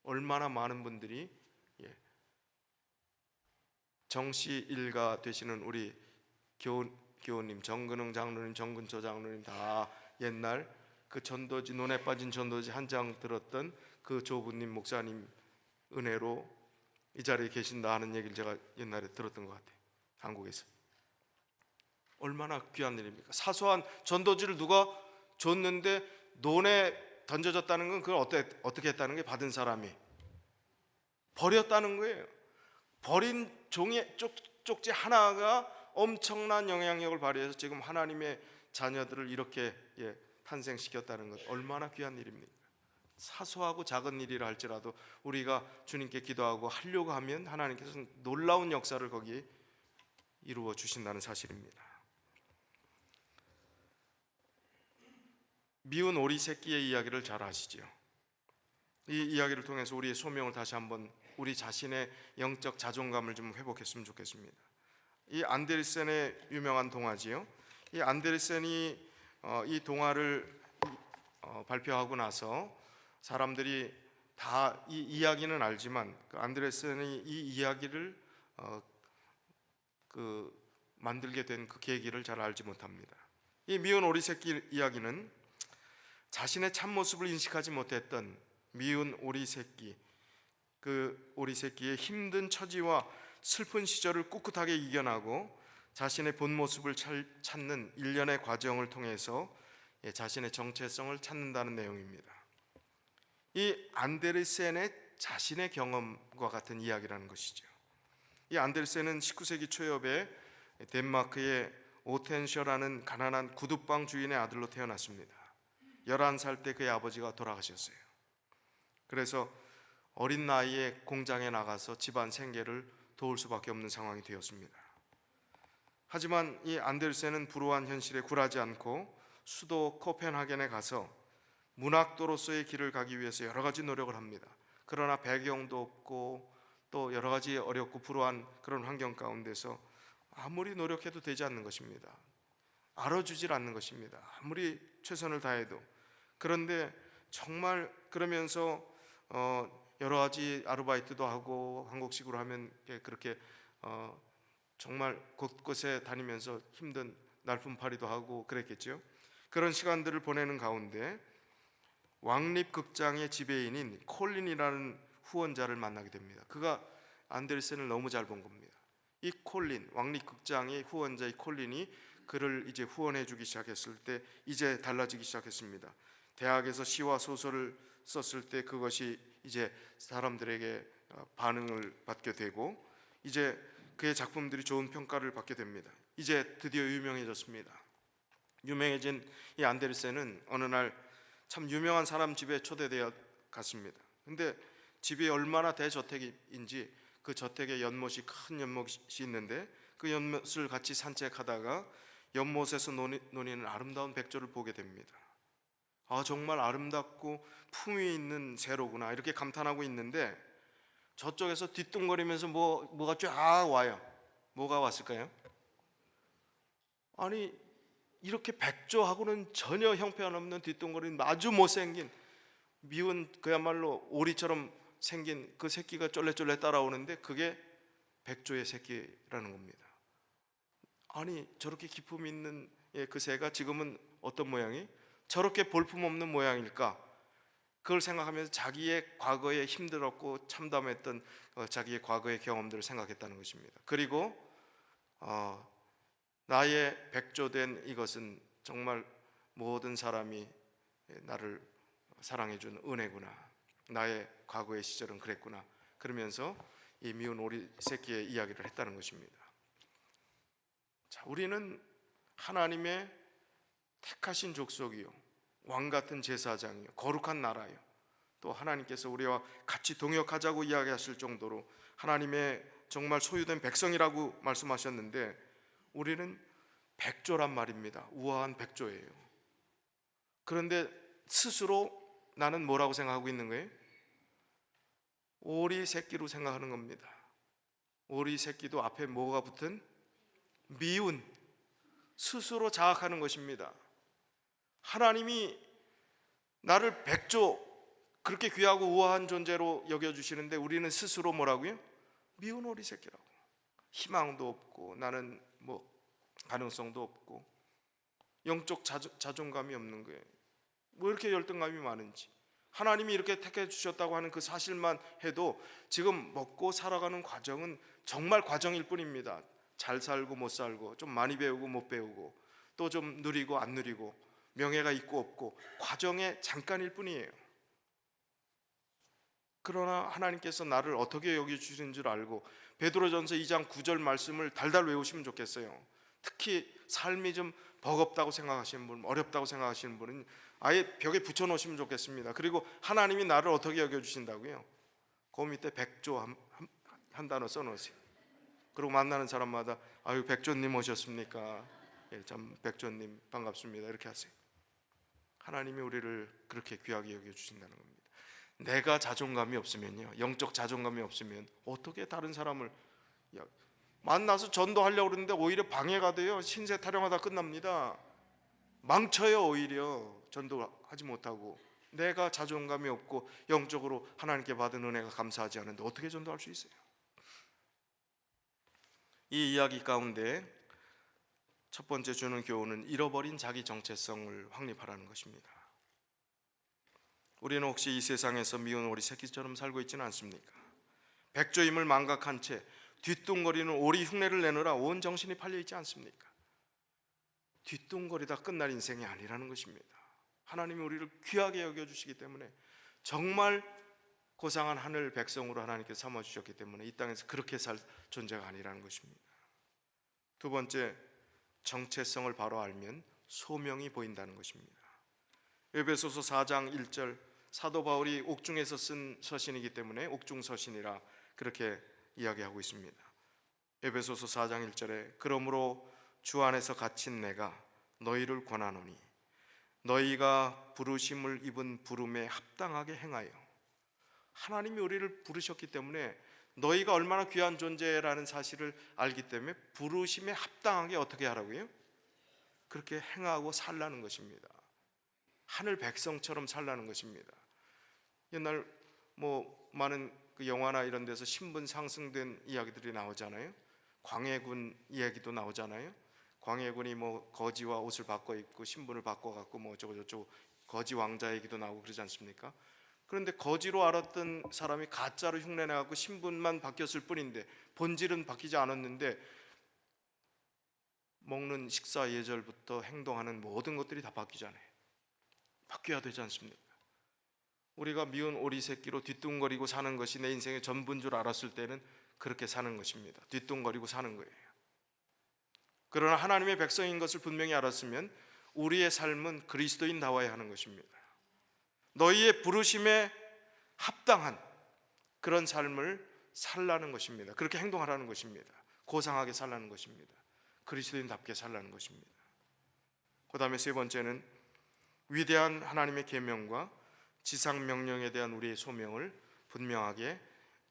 얼마나 많은 분들이 정시 일가 되시는 우리 교우님, 정근흥 장로님, 정근초 장로님 다 옛날 그 전도지, 논에 빠진 전도지 한 장 들었던 그 조부님 목사님 은혜로 이 자리에 계신다 하는 얘기를 제가 옛날에 들었던 것 같아요. 한국에서. 얼마나 귀한 일입니까? 사소한 전도지를 누가 줬는데 논에 던져졌다는 건 그걸 어떻게 했다는 게, 받은 사람이 버렸다는 거예요. 버린 종이 쪽지 하나가 엄청난 영향력을 발휘해서 지금 하나님의 자녀들을 이렇게 탄생시켰다는 것 얼마나 귀한 일입니까? 사소하고 작은 일이라 할지라도 우리가 주님께 기도하고 하려고 하면 하나님께서는 놀라운 역사를 거기에 이루어 주신다는 사실입니다. 미운 오리 새끼의 이야기를 잘 아시죠? 이 이야기를 통해서 우리의 소명을 다시 한번 우리 자신의 영적 자존감을 좀 회복했으면 좋겠습니다. 이 안데르센의 유명한 동화지요. 이 안데르센이 이 동화를 발표하고 나서 사람들이 다 이 이야기는 알지만 그 안데르센이 이 이야기를 만들게 된 그 계기를 잘 알지 못합니다. 이 미운 오리 새끼 이야기는 자신의 참모습을 인식하지 못했던 미운 오리 새끼, 그 오리 새끼의 힘든 처지와 슬픈 시절을 꿋꿋하게 이겨나고 자신의 본 모습을 찾는 일련의 과정을 통해서 자신의 정체성을 찾는다는 내용입니다. 이 안데르센의 자신의 경험과 같은 이야기라는 것이죠. 이 안데르센은 19세기 초엽에 덴마크의 오텐셔라는 가난한 구두방 주인의 아들로 태어났습니다. 11살 때 그의 아버지가 돌아가셨어요. 그래서 어린 나이에 공장에 나가서 집안 생계를 도울 수밖에 없는 상황이 되었습니다. 하지만 이 안데르센은 불우한 현실에 굴하지 않고 수도 코펜하겐에 가서 문학도로서의 길을 가기 위해서 여러 가지 노력을 합니다. 그러나 배경도 없고 또 여러 가지 어렵고 불우한 그런 환경 가운데서 아무리 노력해도 되지 않는 것입니다. 알아주질 않는 것입니다. 아무리 최선을 다해도. 그런데 정말 그러면서 여러 가지 아르바이트도 하고 한국식으로 하면 그렇게 정말 곳곳에 다니면서 힘든 날품팔이도 하고 그랬겠죠. 그런 시간들을 보내는 가운데 왕립극장의 지배인인 콜린이라는 후원자를 만나게 됩니다. 그가 안데르센을 너무 잘 본 겁니다. 이 콜린, 왕립극장의 후원자 이 콜린이 그를 이제 후원해 주기 시작했을 때 이제 달라지기 시작했습니다. 대학에서 시와 소설을 썼을 때 그것이 이제 사람들에게 반응을 받게 되고 이제 그의 작품들이 좋은 평가를 받게 됩니다. 이제 드디어 유명해졌습니다. 유명해진 이 안데르센은 어느 날 참 유명한 사람 집에 초대되어 갔습니다. 근데 집이 얼마나 대저택인지 그 저택에 연못이 큰 연못이 있는데 그 연못을 같이 산책하다가 연못에서 노니는 아름다운 백조를 보게 됩니다. 아, 정말 아름답고 품위 있는 새로구나 이렇게 감탄하고 있는데 저쪽에서 뒤뚱거리면서 뭐가 쫙 와요. 뭐가 왔을까요? 아니 이렇게 백조하고는 전혀 형편없는 뒤뚱거리는 아주 못생긴 미운 그야말로 오리처럼 생긴 그 새끼가 쫄래쫄래 따라오는데 그게 백조의 새끼라는 겁니다. 아니 저렇게 기품 있는 그 새가 지금은 어떤 모양이? 저렇게 볼품없는 모양일까? 그걸 생각하면서 자기의 과거에 힘들었고 참담했던 자기의 과거의 경험들을 생각했다는 것입니다. 그리고 나의 백조된 이것은 정말 모든 사람이 나를 사랑해준 은혜구나. 나의 과거의 시절은 그랬구나. 그러면서 이 미운 오리 새끼의 이야기를 했다는 것입니다. 자, 우리는 하나님의 택하신 족속이요, 왕 같은 제사장이요, 거룩한 나라요, 또 하나님께서 우리와 같이 동역하자고 이야기하실 정도로 하나님의 정말 소유된 백성이라고 말씀하셨는데 우리는 백조란 말입니다. 우아한 백조예요. 그런데 스스로 나는 뭐라고 생각하고 있는 거예요? 오리 새끼로 생각하는 겁니다. 오리 새끼도 앞에 뭐가 붙은? 미운, 스스로 자학하는 것입니다. 하나님이 나를 백조, 그렇게 귀하고 우아한 존재로 여겨주시는데 우리는 스스로 뭐라고요? 미운 오리 새끼라고. 희망도 없고 나는 가능성도 없고 영적 자존감이 없는 거예요. 이렇게 열등감이 많은지. 하나님이 이렇게 택해 주셨다고 하는 그 사실만 해도 지금 먹고 살아가는 과정은 정말 과정일 뿐입니다. 잘 살고 못 살고, 좀 많이 배우고 못 배우고, 또 좀 누리고 안 누리고, 명예가 있고 없고, 과정의 잠깐일 뿐이에요. 그러나 하나님께서 나를 어떻게 여겨주시는 줄 알고 베드로전서 2장 9절 말씀을 달달 외우시면 좋겠어요. 특히 삶이 좀 버겁다고 생각하시는 분, 어렵다고 생각하시는 분은 아예 벽에 붙여놓으시면 좋겠습니다. 그리고 하나님이 나를 어떻게 여겨주신다고요? 그 밑에 백조 한 단어 써놓으세요. 그리고 만나는 사람마다 아유 백조님 오셨습니까? 예, 참 백조님 반갑습니다. 이렇게 하세요. 하나님이 우리를 그렇게 귀하게 여겨주신다는 겁니다. 내가 자존감이 없으면요, 영적 자존감이 없으면 어떻게 다른 사람을 만나서 전도하려고 그러는데 오히려 방해가 돼요. 신세 타령하다 끝납니다. 망쳐요. 오히려 전도하지 못하고. 내가 자존감이 없고 영적으로 하나님께 받은 은혜가 감사하지 않은데 어떻게 전도할 수 있어요? 이 이야기 가운데 첫 번째 주는 교훈은 잃어버린 자기 정체성을 확립하라는 것입니다. 우리는 혹시 이 세상에서 미운 오리 새끼처럼 살고 있지는 않습니까? 백조임을 망각한 채 뒤뚱거리는 오리 흉내를 내느라 온 정신이 팔려 있지 않습니까? 뒤뚱거리다 끝날 인생이 아니라는 것입니다. 하나님이 우리를 귀하게 여겨주시기 때문에, 정말 고상한 하늘 백성으로 하나님께 삼아주셨기 때문에 이 땅에서 그렇게 살 존재가 아니라는 것입니다. 두 번째, 정체성을 바로 알면 소명이 보인다는 것입니다. 에베소서 4장 1절, 사도 바울이 옥중에서 쓴 서신이기 때문에 옥중서신이라 그렇게 이야기하고 있습니다. 에베소서 4장 1절에 그러므로 주 안에서 갇힌 내가 너희를 권하노니 너희가 부르심을 입은 부름에 합당하게 행하여. 하나님이 우리를 부르셨기 때문에 너희가 얼마나 귀한 존재라는 사실을 알기 때문에 부르심에 합당하게 어떻게 하라고요? 그렇게 행하고 살라는 것입니다. 하늘 백성처럼 살라는 것입니다. 옛날 많은 그 영화나 이런 데서 신분 상승된 이야기들이 나오잖아요. 광해군 이야기도 나오잖아요. 광해군이 거지와 옷을 바꿔 입고 신분을 바꿔 갖고 저쩌고 거지 왕자 얘기도 나오고 그러지 않습니까? 그런데 거지로 알았던 사람이 가짜로 흉내내 갖고 신분만 바뀌었을 뿐인데 본질은 바뀌지 않았는데 먹는 식사 예절부터 행동하는 모든 것들이 다 바뀌잖아요. 바뀌어야 되지 않습니까? 우리가 미운 오리 새끼로 뒤뚱거리고 사는 것이 내 인생의 전부인 줄 알았을 때는 그렇게 사는 것입니다. 뒤뚱거리고 사는 거예요. 그러나 하나님의 백성인 것을 분명히 알았으면 우리의 삶은 그리스도인다워야 하는 것입니다. 너희의 부르심에 합당한 그런 삶을 살라는 것입니다. 그렇게 행동하라는 것입니다. 고상하게 살라는 것입니다. 그리스도인답게 살라는 것입니다. 그 다음에 세 번째는 위대한 하나님의 계명과 지상 명령에 대한 우리의 소명을 분명하게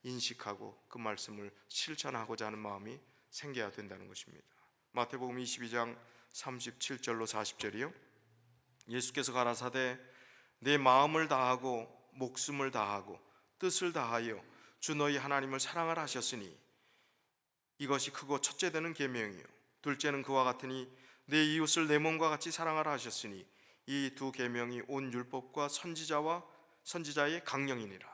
인식하고 그 말씀을 실천하고자 하는 마음이 생겨야 된다는 것입니다. 마태복음 22장 37절로 40절이요. 예수께서 가라사대 내 마음을 다하고 목숨을 다하고 뜻을 다하여 주 너희 하나님을 사랑하라 하셨으니 이것이 크고 첫째 되는 계명이요 둘째는 그와 같으니 내 이웃을 내 몸과 같이 사랑하라 하셨으니 이 두 계명이 온 율법과 선지자의 강령이니라.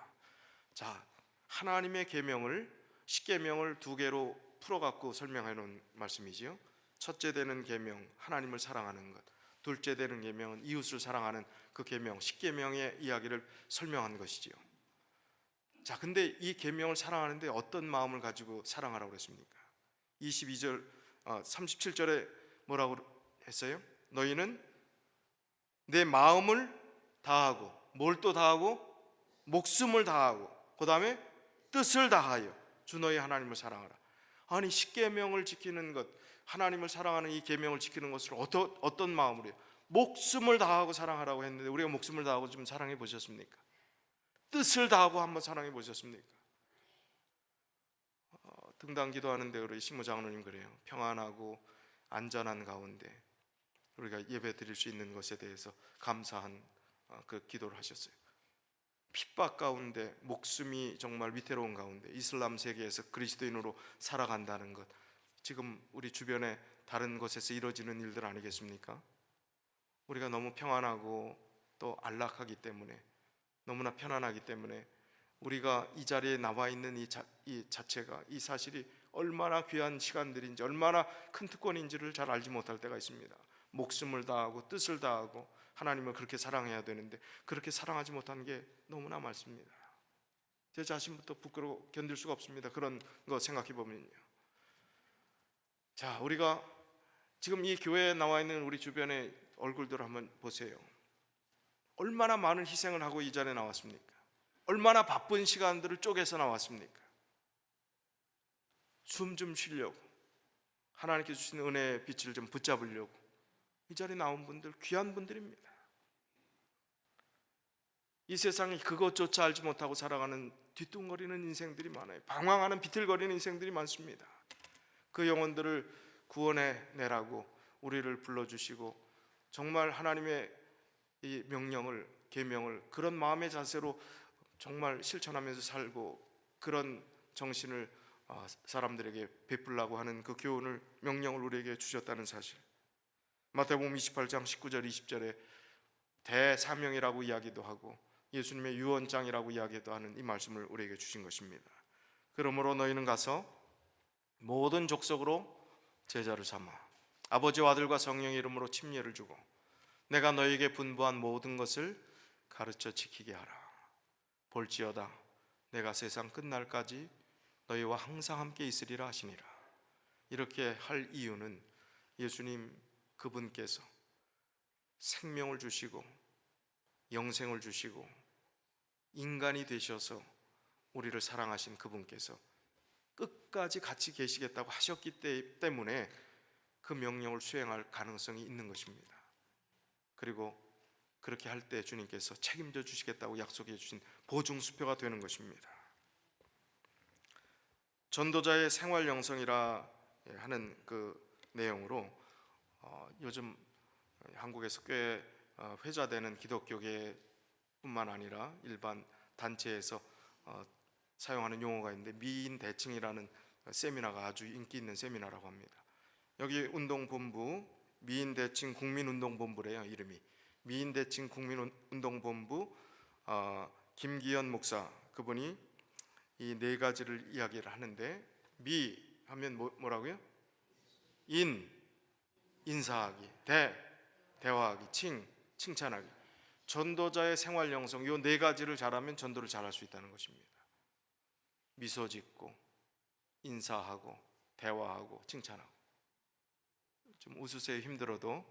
자, 하나님의 계명을 10계명을 두 개로 풀어 갖고 설명해 놓은 말씀이지요. 첫째 되는 계명, 하나님을 사랑하는 것. 둘째 되는 계명은 이웃을 사랑하는 그 계명, 10계명의 이야기를 설명한 것이지요. 자, 근데 이 계명을 사랑하는데 어떤 마음을 가지고 사랑하라고 그랬습니까? 37절에 뭐라고 했어요? 너희는 내 마음을 다하고 뭘 또 다하고 목숨을 다하고 그 다음에 뜻을 다하여 주 너희 하나님을 사랑하라. 아니 10계명을 지키는 것, 하나님을 사랑하는 이 계명을 지키는 것을 어떤 마음으로요? 목숨을 다하고 사랑하라고 했는데 우리가 목숨을 다하고 좀 사랑해 보셨습니까? 뜻을 다하고 한번 사랑해 보셨습니까? 등단 기도하는데 우리 식무장로님 그래요. 평안하고 안전한 가운데 우리가 예배 드릴 수 있는 것에 대해서 감사한 그 기도를 하셨어요. 핍박 가운데 목숨이 정말 위태로운 가운데 이슬람 세계에서 그리스도인으로 살아간다는 것, 지금 우리 주변에 다른 곳에서 이루어지는 일들 아니겠습니까? 우리가 너무 평안하고 또 안락하기 때문에, 너무나 편안하기 때문에 우리가 이 자리에 나와 있는 이 자체가, 이 사실이 얼마나 귀한 시간들인지, 얼마나 큰 특권인지를 잘 알지 못할 때가 있습니다. 목숨을 다하고 뜻을 다하고 하나님을 그렇게 사랑해야 되는데 그렇게 사랑하지 못한 게 너무나 많습니다. 제 자신부터 부끄러워 견딜 수가 없습니다. 그런 거 생각해 보면요. 자, 우리가 지금 이 교회에 나와 있는 우리 주변의 얼굴들 한번 보세요. 얼마나 많은 희생을 하고 이 자리에 나왔습니까? 얼마나 바쁜 시간들을 쪼개서 나왔습니까? 숨 좀 쉬려고, 하나님께서 주신 은혜의 빛을 좀 붙잡으려고 이 자리에 나온 분들 귀한 분들입니다. 이 세상이 그것조차 알지 못하고 살아가는 뒤뚱거리는 인생들이 많아요. 방황하는 비틀거리는 인생들이 많습니다. 그 영혼들을 구원해 내라고 우리를 불러주시고 정말 하나님의 이 명령을, 계명을 그런 마음의 자세로 정말 실천하면서 살고 그런 정신을 사람들에게 베풀라고 하는 그 교훈을, 명령을 우리에게 주셨다는 사실. 마태복음 28장 19절 20절에 대사명이라고 이야기도 하고 예수님의 유언장이라고 이야기도 하는 이 말씀을 우리에게 주신 것입니다. 그러므로 너희는 가서 모든 족속으로 제자를 삼아 아버지와 아들과 성령의 이름으로 침례를 주고 내가 너희에게 분부한 모든 것을 가르쳐 지키게 하라. 볼지어다 내가 세상 끝날까지 너희와 항상 함께 있으리라 하시니라. 이렇게 할 이유는 예수님 그분께서 생명을 주시고 영생을 주시고 인간이 되셔서 우리를 사랑하신 그분께서 끝까지 같이 계시겠다고 하셨기 때문에 그 명령을 수행할 가능성이 있는 것입니다. 그리고 그렇게 할 때 주님께서 책임져 주시겠다고 약속해 주신 보증수표가 되는 것입니다. 전도자의 생활 영성이라 하는 그 내용으로 요즘 한국에서 꽤 회자되는 기독교계뿐만 아니라 일반 단체에서 사용하는 용어가 있는데 미인대칭이라는 세미나가 아주 인기 있는 세미나라고 합니다. 여기 운동본부 미인대칭 국민운동본부래요. 이름이 미인대칭 국민운동본부 김기현 목사, 그분이 이 네 가지를 이야기를 하는데, 미 하면 뭐라고요? 인사하기, 대화하기, 칭찬하기. 전도자의 생활 영성, 이 네 가지를 잘하면 전도를 잘할 수 있다는 것입니다. 미소 짓고 인사하고 대화하고 칭찬하고. 좀 웃으세요. 힘들어도,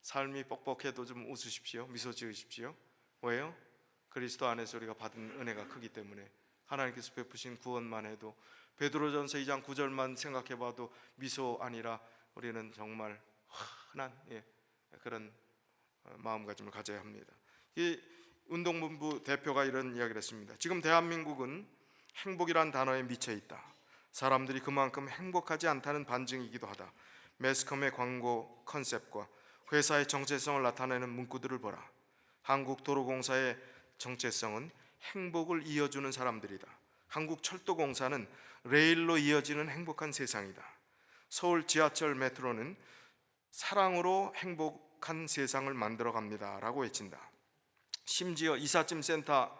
삶이 뻑뻑해도 좀 웃으십시오. 미소 지으십시오. 왜요? 그리스도 안에서 우리가 받은 은혜가 크기 때문에. 하나님께서 베푸신 구원만 해도, 베드로전서 2장 9절만 생각해봐도 미소 아니라 우리는 정말 환한 그런 마음가짐을 가져야 합니다. 이 운동본부 대표가 이런 이야기를 했습니다. 지금 대한민국은 행복이란 단어에 미쳐 있다. 사람들이 그만큼 행복하지 않다는 반증이기도 하다. 매스컴의 광고 컨셉과 회사의 정체성을 나타내는 문구들을 보라. 한국도로공사의 정체성은 행복을 이어주는 사람들이다. 한국철도공사는 레일로 이어지는 행복한 세상이다. 서울 지하철 메트로는 사랑으로 행복한 세상을 만들어갑니다 라고 외친다. 심지어 이삿짐센터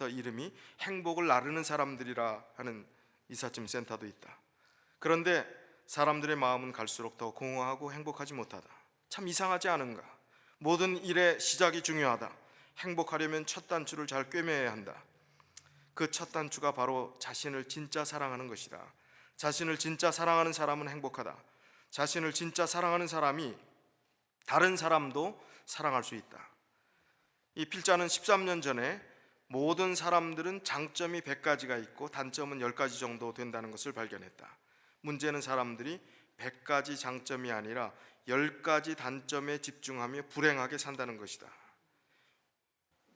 이름이 행복을 나르는 사람들이라 하는 이삿짐센터도 있다. 그런데 사람들의 마음은 갈수록 더 공허하고 행복하지 못하다. 참 이상하지 않은가? 모든 일의 시작이 중요하다. 행복하려면 첫 단추를 잘 꿰매야 한다. 그 첫 단추가 바로 자신을 진짜 사랑하는 것이다. 자신을 진짜 사랑하는 사람은 행복하다. 자신을 진짜 사랑하는 사람이 다른 사람도 사랑할 수 있다. 이 필자는 13년 전에 모든 사람들은 장점이 100가지가 있고 단점은 10가지 정도 된다는 것을 발견했다. 문제는 사람들이 100가지 장점이 아니라 10가지 단점에 집중하며 불행하게 산다는 것이다.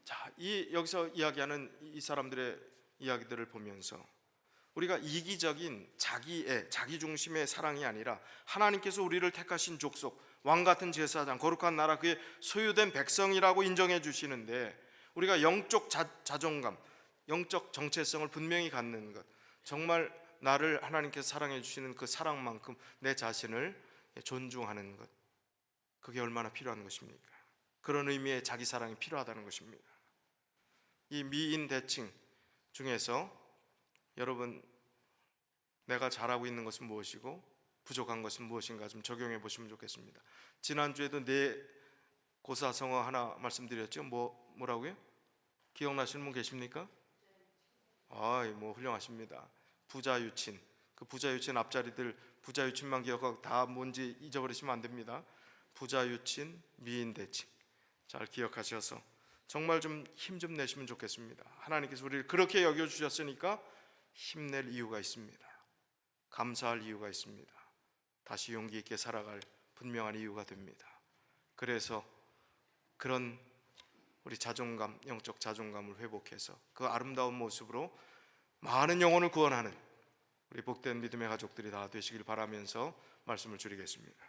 자, 여기서 이야기하는 이 사람들의 이야기들을 보면서 우리가 이기적인 자기 중심의 사랑이 아니라 하나님께서 우리를 택하신 족속, 왕같은 제사장, 거룩한 나라, 그의 소유된 백성이라고 인정해 주시는데 우리가 영적 자존감, 영적 정체성을 분명히 갖는 것, 정말 나를 하나님께서 사랑해 주시는 그 사랑만큼 내 자신을 존중하는 것, 그게 얼마나 필요한 것입니까? 그런 의미의 자기 사랑이 필요하다는 것입니다. 이 미인 대칭 중에서 여러분, 내가 잘하고 있는 것은 무엇이고 부족한 것은 무엇인가 좀 적용해 보시면 좋겠습니다. 지난주에도 고사성어 하나 말씀드렸죠. 뭐라고요? 기억나시는 분 계십니까? 훌륭하십니다. 부자유친. 그 부자유친 앞자리들 부자 유친만 기억하고 다 뭔지 잊어버리시면 안 됩니다. 부자 유친, 미인 대칭 잘 기억하셔서 정말 좀 힘 좀 내시면 좋겠습니다. 하나님께서 우리를 그렇게 여겨주셨으니까 힘낼 이유가 있습니다. 감사할 이유가 있습니다. 다시 용기 있게 살아갈 분명한 이유가 됩니다. 그래서 그런 우리 자존감, 영적 자존감을 회복해서 그 아름다운 모습으로 많은 영혼을 구원하는 우리 복된 믿음의 가족들이 다 되시길 바라면서 말씀을 줄이겠습니다.